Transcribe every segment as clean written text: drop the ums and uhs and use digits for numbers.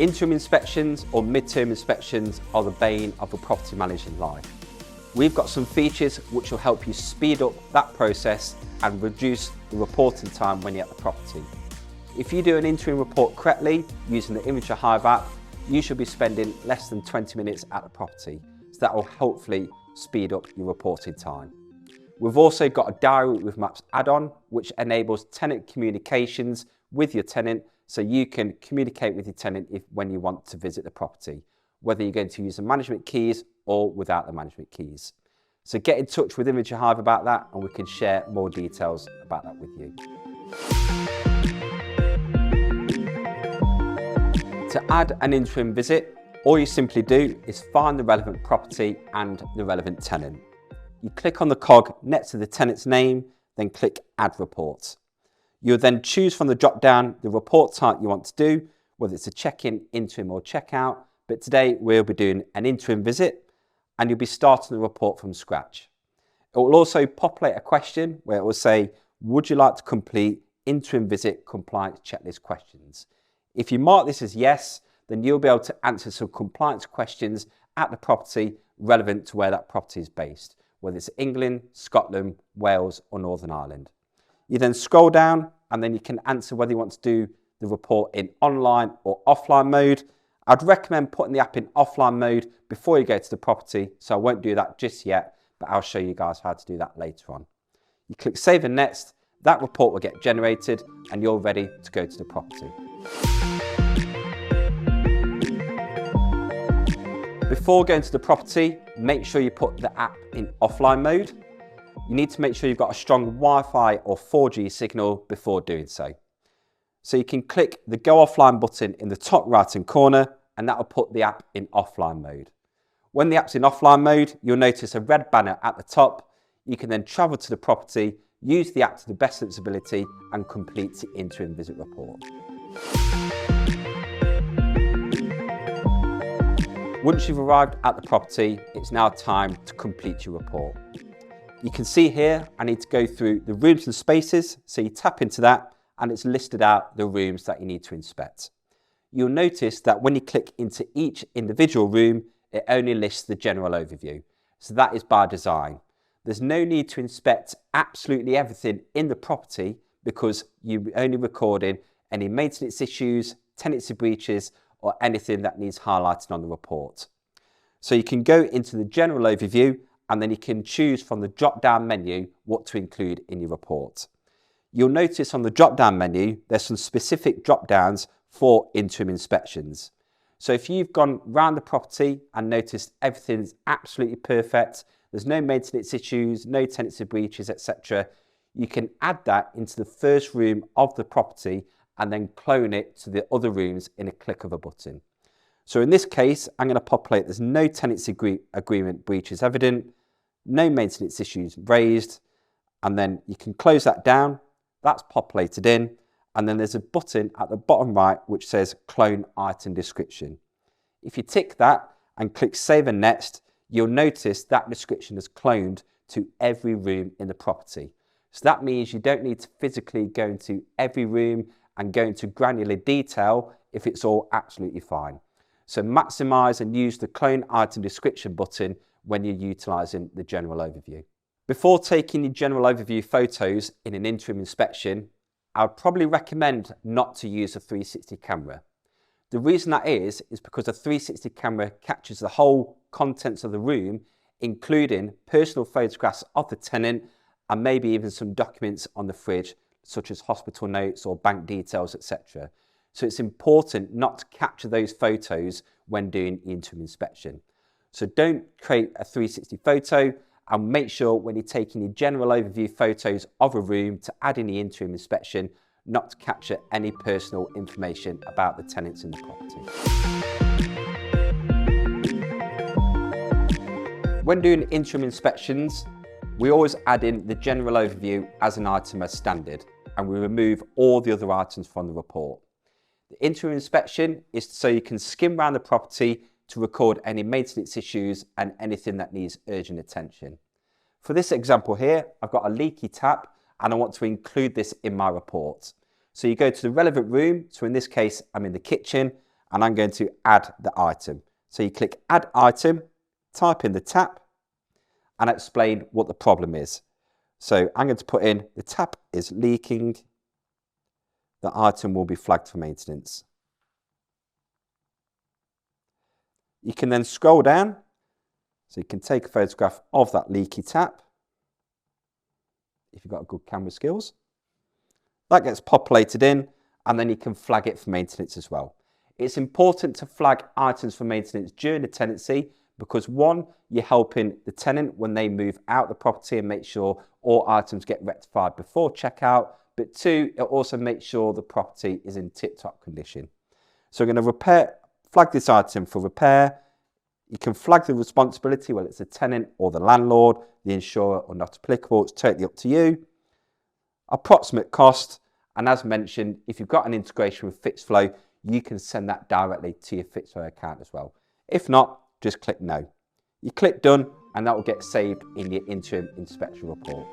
Interim inspections or midterm inspections are the bane of a property manager's life. We've got some features which will help you speed up that process and reduce the reporting time when you're at the property. If you do an interim report correctly using the Inventory Hive app, you should be spending less than 20 minutes at the property. So that will hopefully speed up your reporting time. We've also got a Diary with Maps add-on, which enables tenant communications with your tenant, so you can communicate with your tenant when you want to visit the property, whether you're going to use the management keys or without the management keys. So get in touch with Inventory Hive about that and we can share more details about that with you. To add an interim visit, all you simply do is find the relevant property and the relevant tenant. You click on the cog next to the tenant's name, then click Add Report. You'll then choose from the drop-down the report type you want to do, whether it's a check-in, interim or check-out, but today we'll be doing an interim visit and you'll be starting the report from scratch. It will also populate a question where it will say, would you like to complete interim visit compliance checklist questions? If you mark this as yes, then you'll be able to answer some compliance questions at the property relevant to where that property is based, whether it's England, Scotland, Wales or Northern Ireland. You then scroll down and then you can answer whether you want to do the report in online or offline mode. I'd recommend putting the app in offline mode before you go to the property, so I won't do that just yet, but I'll show you guys how to do that later on. You click Save and Next, that report will get generated and you're ready to go to the property. Before going to the property, make sure you put the app in offline mode. You need to make sure you've got a strong Wi-Fi or 4G signal before doing so. So you can click the Go Offline button in the top right-hand corner and that will put the app in offline mode. When the app's in offline mode, you'll notice a red banner at the top. You can then travel to the property, use the app to the best of its ability and complete the interim visit report. Once you've arrived at the property, it's now time to complete your report. You can see here, I need to go through the rooms and spaces. So you tap into that and it's listed out the rooms that you need to inspect. You'll notice that when you click into each individual room, it only lists the general overview. So that is by design. There's no need to inspect absolutely everything in the property because you're only recording any maintenance issues, tenancy breaches, or anything that needs highlighting on the report. So you can go into the general overview and then you can choose from the drop-down menu what to include in your report. You'll notice on the drop-down menu, there's some specific drop-downs for interim inspections. So if you've gone round the property and noticed everything's absolutely perfect, there's no maintenance issues, no tenancy breaches, etc., you can add that into the first room of the property and then clone it to the other rooms in a click of a button. So in this case, I'm going to populate there's no tenancy agreement breaches evident, no maintenance issues raised, and then you can close that down. That's populated in, and then there's a button at the bottom right which says Clone Item Description. If you tick that and click Save and Next, you'll notice that description is cloned to every room in the property. So that means you don't need to physically go into every room and go into granular detail if it's all absolutely fine. So maximize and use the Clone Item Description button when you're utilizing the general overview. Before taking your general overview photos in an interim inspection, I would probably recommend not to use a 360 camera. The reason that is because a 360 camera captures the whole contents of the room, including personal photographs of the tenant and maybe even some documents on the fridge, such as hospital notes or bank details, etc. So it's important not to capture those photos when doing the interim inspection. So don't create a 360 photo and make sure when you're taking your general overview photos of a room to add in the interim inspection, not to capture any personal information about the tenants in the property. When doing interim inspections, we always add in the general overview as an item as standard, and we remove all the other items from the report. The interim inspection is so you can skim around the property to record any maintenance issues and anything that needs urgent attention. For this example here, I've got a leaky tap and I want to include this in my report. So you go to the relevant room, so in this case I'm in the kitchen, and I'm going to add the item. So you click add item, type in the tap, and explain what the problem is. So I'm going to put in the tap is leaking. The item will be flagged for maintenance. You can then scroll down, so you can take a photograph of that leaky tap, if you've got good camera skills. That gets populated in, and then you can flag it for maintenance as well. It's important to flag items for maintenance during the tenancy because one, you're helping the tenant when they move out the property and make sure all items get rectified before checkout, but two, it also makes sure the property is in tip-top condition. So we're going to flag this item for repair. You can flag the responsibility, whether it's the tenant or the landlord, the insurer or not applicable. It's totally up to you. Approximate cost, and as mentioned, if you've got an integration with FixFlow, you can send that directly to your FixFlow account as well. If not, just click no. You click done, and that will get saved in your interim inspection report.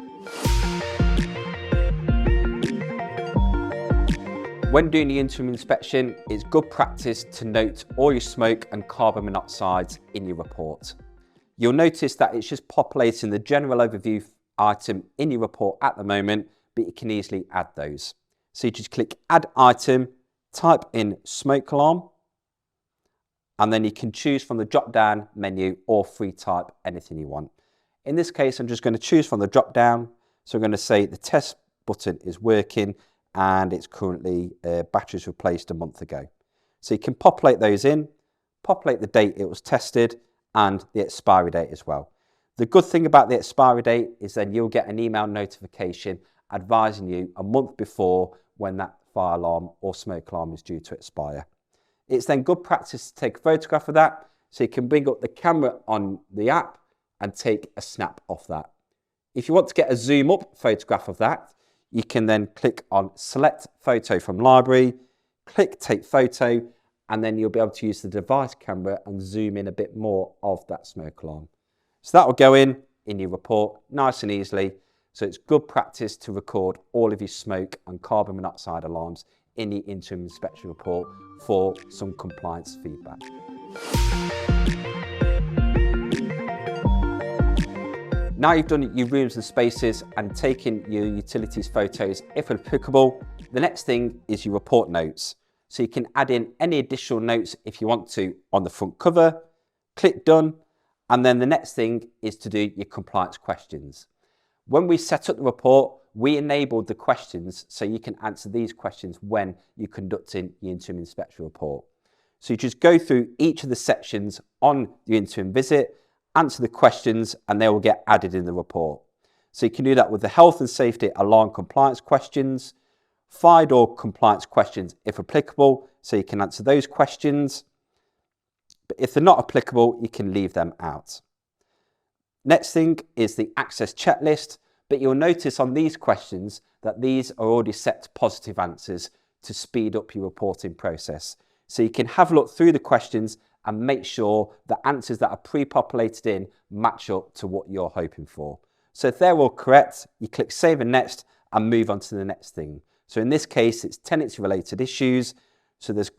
When doing the interim inspection, it's good practice to note all your smoke and carbon monoxides in your report. You'll notice that it's just populating the general overview item in your report at the moment, but you can easily add those. So you just click add item, type in smoke alarm, and then you can choose from the drop down menu or free type anything you want. In this case, I'm just going to choose from the drop down. So I'm going to say the test button is working and it's currently batteries replaced a month ago. So you can populate those in, populate the date it was tested and the expiry date as well. The good thing about the expiry date is then you'll get an email notification advising you a month before when that fire alarm or smoke alarm is due to expire. It's then good practice to take a photograph of that so you can bring up the camera on the app and take a snap of that. If you want to get a zoom up photograph of that, you can then click on select photo from library, click take photo, and then you'll be able to use the device camera and zoom in a bit more of that smoke alarm. So that will go in your report nice and easily. So it's good practice to record all of your smoke and carbon monoxide alarms in the interim inspection report for some compliance feedback. Now you've done your rooms and spaces and taken your utilities photos, if applicable, the next thing is your report notes. So you can add in any additional notes if you want to on the front cover, click done, and then the next thing is to do your compliance questions. When we set up the report, we enabled the questions so you can answer these questions when you're conducting your interim inspection report. So you just go through each of the sections on the interim visit, answer the questions, and they will get added in the report. So you can do that with the health and safety alarm compliance questions, fire door compliance questions if applicable, so you can answer those questions. But if they're not applicable, you can leave them out. Next thing is the access checklist, but you'll notice on these questions that these are already set to positive answers to speed up your reporting process. So you can have a look through the questions and make sure the answers that are pre-populated in match up to what you're hoping for. So if they're all correct, you click save and next and move on to the next thing. So in this case, it's tenancy related issues. So there's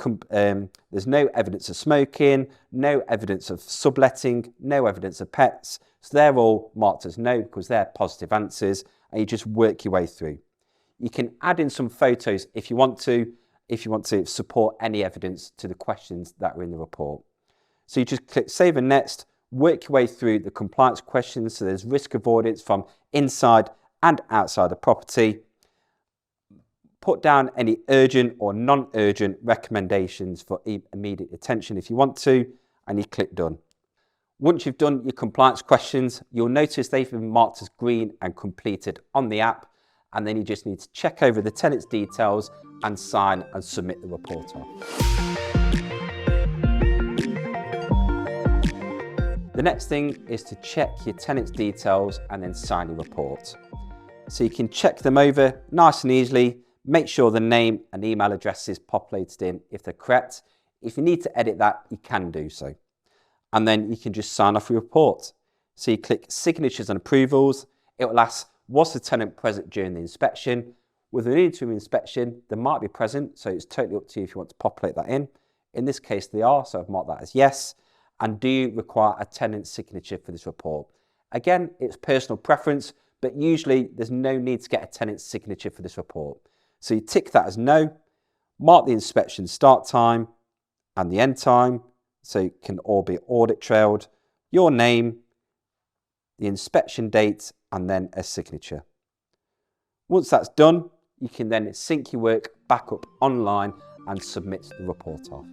no evidence of smoking, no evidence of subletting, no evidence of pets. So they're all marked as no because they're positive answers, and you just work your way through. You can add in some photos if you want to support any evidence to the questions that are in the report. So you just click save and next, work your way through the compliance questions. So there's risk avoidance from inside and outside the property. Put down any urgent or non-urgent recommendations for immediate attention if you want to, and you click done. Once you've done your compliance questions, you'll notice they've been marked as green and completed on the app, and then you just need to check over the tenant's details and sign and submit the report off. The next thing is to check your tenant's details and then sign your report. So you can check them over nice and easily, make sure the name and email address is populated in if they're correct. If you need to edit that, you can do so. And then you can just sign off your report. So you click signatures and approvals. It will ask, was the tenant present during the inspection? With an interim inspection, they might be present, so it's totally up to you if you want to populate that in. In this case, they are, so I've marked that as yes. And do you require a tenant's signature for this report? Again, it's personal preference, but usually there's no need to get a tenant's signature for this report. So you tick that as no, mark the inspection start time and the end time, so it can all be audit trailed, your name, the inspection date, and then a signature. Once that's done, you can then sync your work back up online and submit the report off.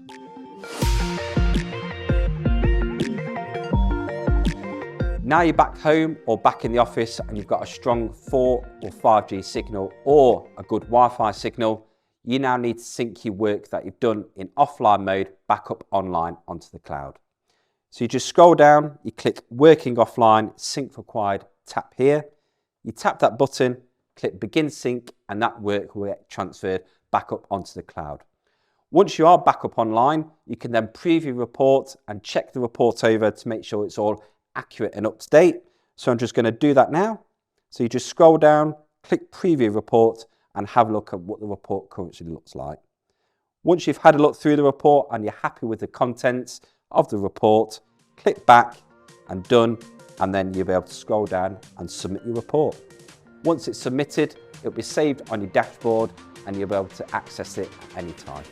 Now you're back home or back in the office and you've got a strong 4 or 5G signal or a good Wi-Fi signal, you now need to sync your work that you've done in offline mode back up online onto the cloud. So you just scroll down, you click Working Offline, Sync Required, tap here. You tap that button, click Begin Sync, and that work will get transferred back up onto the cloud. Once you are back up online, you can then preview the report and check the report over to make sure it's all accurate and up to date. So I'm just going to do that now. So you just scroll down, click Preview Report, and have a look at what the report currently looks like. Once you've had a look through the report and you're happy with the contents of the report, click back and done, and then you'll be able to scroll down and submit your report. Once it's submitted, it'll be saved on your dashboard and you'll be able to access it at any time.